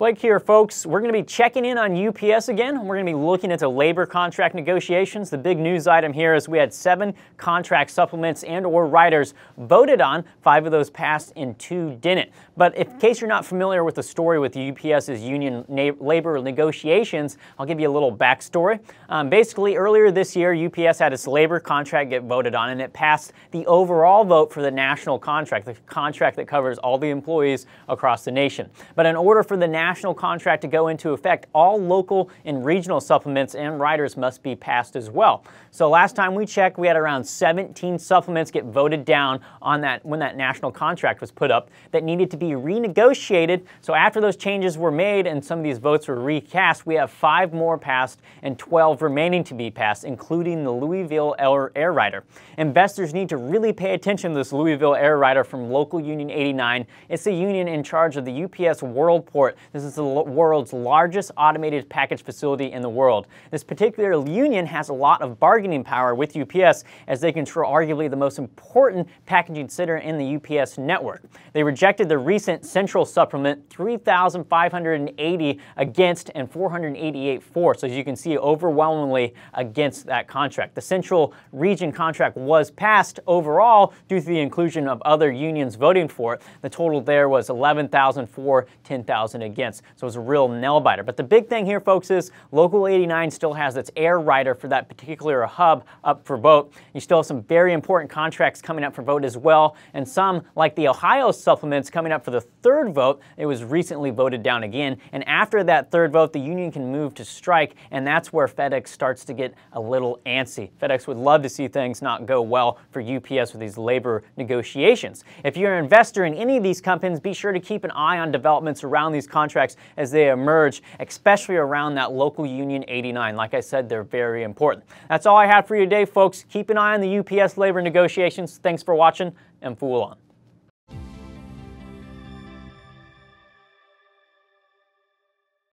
Blake here, folks. We're going to be checking in on UPS again. We're going to be looking at the labor contract negotiations. The big news item here is we had 7 contract supplements and/or riders voted on. 5 of those passed and 2 didn't. But in case you're not familiar with the story with UPS's union labor negotiations, I'll give you a little backstory. Basically, earlier this year, UPS had its labor contract get voted on, and it passed the overall vote for the national contract, the contract that covers all the employees across the nation. But in order for the national contract to go into effect, all local and regional supplements and riders must be passed as well. So last time we checked, we had around 17 supplements get voted down on that when that national contract was put up that needed to be renegotiated. So after those changes were made and some of these votes were recast, we have 5 more passed and 12 remaining to be passed, including the Louisville Air Rider. Investors need to really pay attention to this Louisville Air Rider from Local Union 89. It's the union in charge of the UPS Worldport. This is the world's largest automated package facility in the world. This particular union has a lot of bargaining power with UPS as they control arguably the most important packaging center in the UPS network. They rejected the recent central supplement, 3,580 against and 488 for. So as you can see, overwhelmingly against that contract. The central region contract was passed overall due to the inclusion of other unions voting for it. The total there was 11,000 for, 10,000 against. So it was a real nail-biter. But the big thing here, folks, is Local 89 still has its air rider for that particular hub up for vote. You still have some very important contracts coming up for vote as well, and some, like the Ohio supplements, coming up for the 3rd vote. It was recently voted down again, and after that 3rd vote, the union can move to strike, and that's where FedEx starts to get a little antsy. FedEx would love to see things not go well for UPS with these labor negotiations. If you're an investor in any of these companies, be sure to keep an eye on developments around these contracts as they emerge, especially around that Local Union 89. Like I said, they're very important. That's all I have for you today, folks. Keep an eye on the UPS labor negotiations. Thanks for watching, and Fool on.